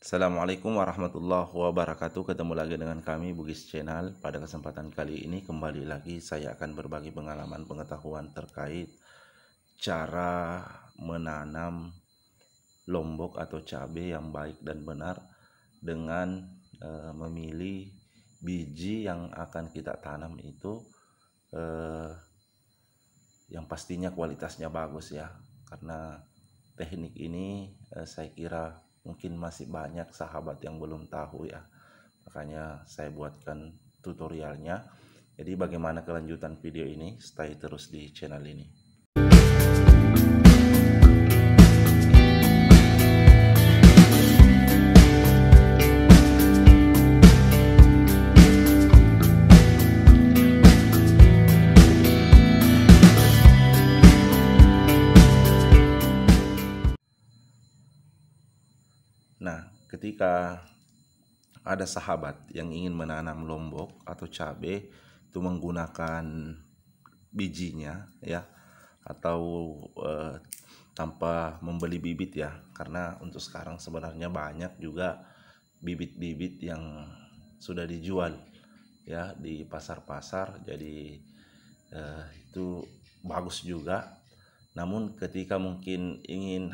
Assalamualaikum warahmatullahi wabarakatuh. Ketemu lagi dengan kami Bugis Channel. Pada kesempatan kali ini kembali lagi saya akan berbagi pengalaman pengetahuan terkait cara menanam lombok atau cabai yang baik dan benar dengan memilih biji yang akan kita tanam itu yang pastinya kualitasnya bagus ya. Karena teknik ini saya kira mungkin masih banyak sahabat yang belum tahu ya. Makanya saya buatkan tutorialnya. Jadi bagaimana kelanjutan video ini? Stay terus di channel ini. Nah, ketika ada sahabat yang ingin menanam lombok atau cabai itu menggunakan bijinya ya, atau tanpa membeli bibit ya, karena untuk sekarang sebenarnya banyak juga bibit-bibit yang sudah dijual ya di pasar-pasar. Jadi itu bagus juga. Namun ketika mungkin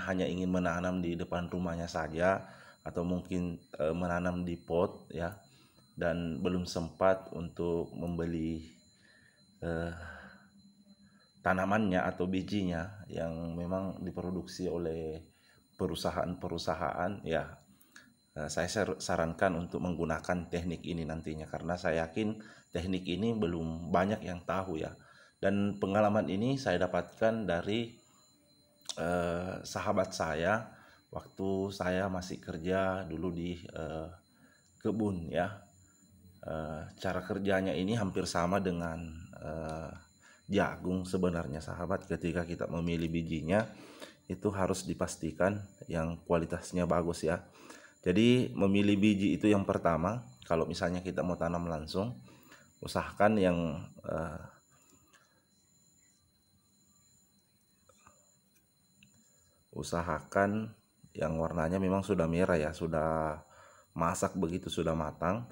hanya ingin menanam di depan rumahnya saja, atau mungkin menanam di pot ya, dan belum sempat untuk membeli tanamannya atau bijinya yang memang diproduksi oleh perusahaan-perusahaan ya, saya sarankan untuk menggunakan teknik ini nantinya, karena saya yakin teknik ini belum banyak yang tahu ya. Dan pengalaman ini saya dapatkan dari sahabat saya waktu saya masih kerja dulu di kebun ya. Cara kerjanya ini hampir sama dengan jagung sebenarnya sahabat. Ketika kita memilih bijinya itu harus dipastikan yang kualitasnya bagus ya. Jadi memilih biji itu yang pertama. Kalau misalnya kita mau tanam langsung, usahakan yang warnanya memang sudah merah ya, sudah masak begitu, sudah matang.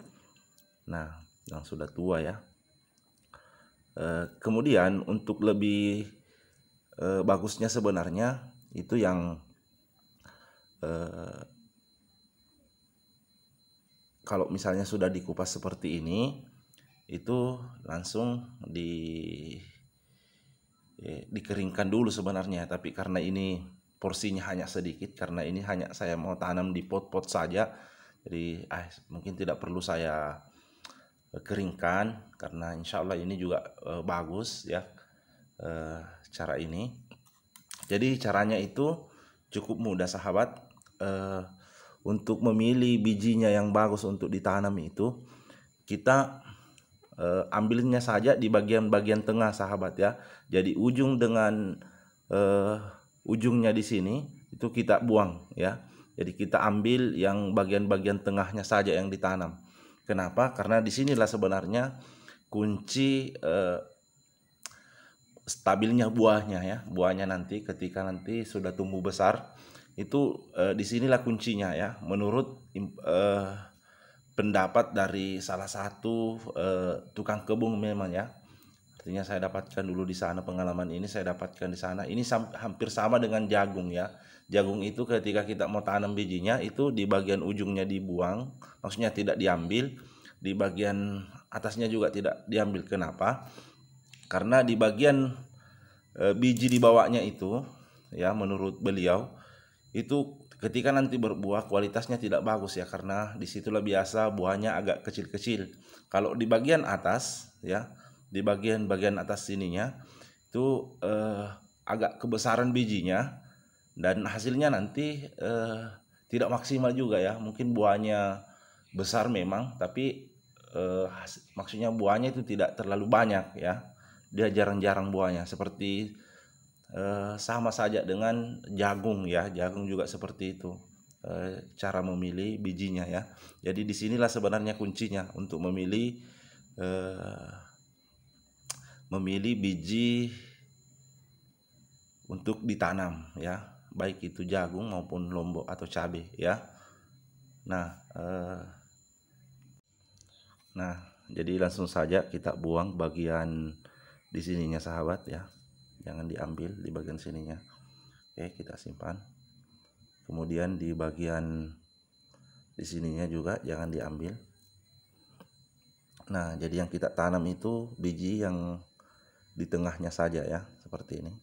Nah, yang sudah tua ya. Kemudian untuk lebih bagusnya sebenarnya itu yang kalau misalnya sudah dikupas seperti ini, itu langsung dikeringkan dulu sebenarnya. Tapi karena ini porsinya hanya sedikit, karena ini hanya saya mau tanam di pot-pot saja, jadi mungkin tidak perlu saya keringkan, karena insya Allah ini juga bagus ya cara ini. Jadi caranya itu cukup mudah sahabat. Untuk memilih bijinya yang bagus untuk ditanam itu, kita ambilnya saja di bagian-bagian tengah sahabat ya. Jadi ujung dengan ujungnya di sini itu kita buang ya. Jadi kita ambil yang bagian-bagian tengahnya saja yang ditanam. Kenapa? Karena disinilah sebenarnya kunci stabilnya buahnya ya. Buahnya nanti ketika nanti sudah tumbuh besar itu disinilah kuncinya ya. Menurut pendapat dari salah satu tukang kebun memang ya. Artinya saya dapatkan dulu di sana, pengalaman ini saya dapatkan di sana. Ini hampir sama dengan jagung ya. Jagung itu ketika kita mau tanam bijinya itu di bagian ujungnya dibuang, maksudnya tidak diambil. Di bagian atasnya juga tidak diambil. Kenapa? Karena di bagian biji di bawahnya itu ya, menurut beliau itu ketika nanti berbuah kualitasnya tidak bagus ya, karena disitulah biasa buahnya agak kecil-kecil. Kalau di bagian atas ya, di bagian atas sininya itu agak kebesaran bijinya, dan hasilnya nanti tidak maksimal juga ya. Mungkin buahnya besar memang, tapi maksudnya buahnya itu tidak terlalu banyak ya. Dia jarang-jarang buahnya, seperti sama saja dengan jagung ya. Jagung juga seperti itu cara memilih bijinya ya. Jadi disinilah sebenarnya kuncinya untuk memilih biji untuk ditanam ya, baik itu jagung maupun lombok atau cabai ya. Nah, jadi langsung saja kita buang bagian di sininya sahabat ya, jangan diambil di bagian sininya. Oke, kita simpan. Kemudian di bagian di sininya juga jangan diambil. Nah, jadi yang kita tanam itu biji yang di tengahnya saja ya, seperti ini.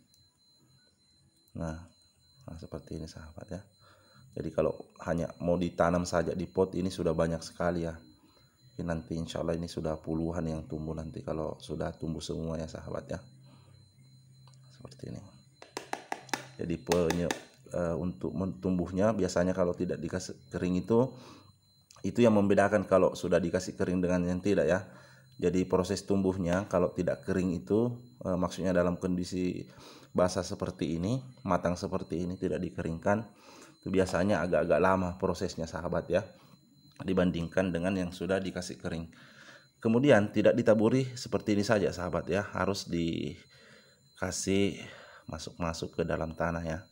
Nah, seperti ini sahabat ya. Jadi kalau hanya mau ditanam saja di pot ini sudah banyak sekali ya. Nanti insya Allah ini sudah puluhan yang tumbuh nanti kalau sudah tumbuh semua ya sahabat ya, seperti ini. Jadi untuk tumbuhnya biasanya kalau tidak dikasih kering itu yang membedakan kalau sudah dikasih kering dengan yang tidak ya. Jadi proses tumbuhnya kalau tidak kering itu maksudnya dalam kondisi basah seperti ini, matang seperti ini, tidak dikeringkan, itu biasanya agak-agak lama prosesnya sahabat ya, dibandingkan dengan yang sudah dikasih kering. Kemudian tidak ditaburi seperti ini saja sahabat ya, harus dikasih masuk-masuk ke dalam tanah ya,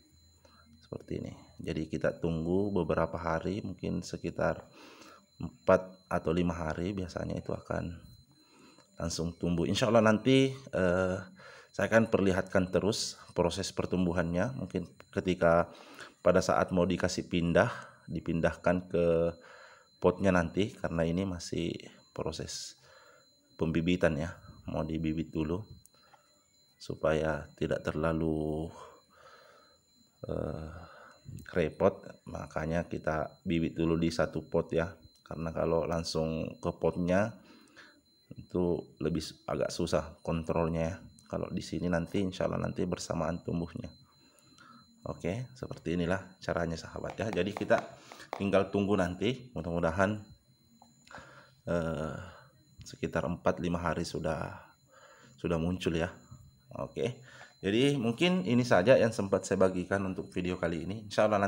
seperti ini. Jadi kita tunggu beberapa hari, mungkin sekitar 4 atau 5 hari biasanya itu akan langsung tumbuh. Insya Allah nanti saya akan perlihatkan terus proses pertumbuhannya. Mungkin ketika pada saat mau dikasih dipindahkan ke potnya nanti, karena ini masih proses pembibitan ya, mau dibibit dulu supaya tidak terlalu repot, makanya kita bibit dulu di satu pot ya, karena kalau langsung ke potnya itu lebih agak susah kontrolnya ya. Kalau di sini nanti insya Allah nanti bersamaan tumbuhnya. Oke, seperti inilah caranya sahabat ya. Jadi kita tinggal tunggu nanti, mudah-mudahan sekitar 4-5 hari sudah muncul ya. Oke, jadi mungkin ini saja yang sempat saya bagikan untuk video kali ini. Insya Allah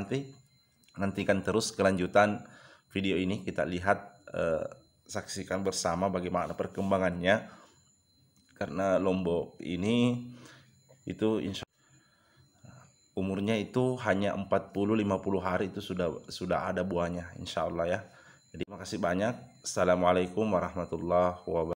nantikan terus kelanjutan video ini, kita lihat saksikan bersama bagaimana perkembangannya, karena lombok ini itu insya umurnya itu hanya 40-50 hari itu sudah ada buahnya insya Allah ya. Jadi terima kasih banyak. Assalamualaikum warahmatullahi wabarakatuh.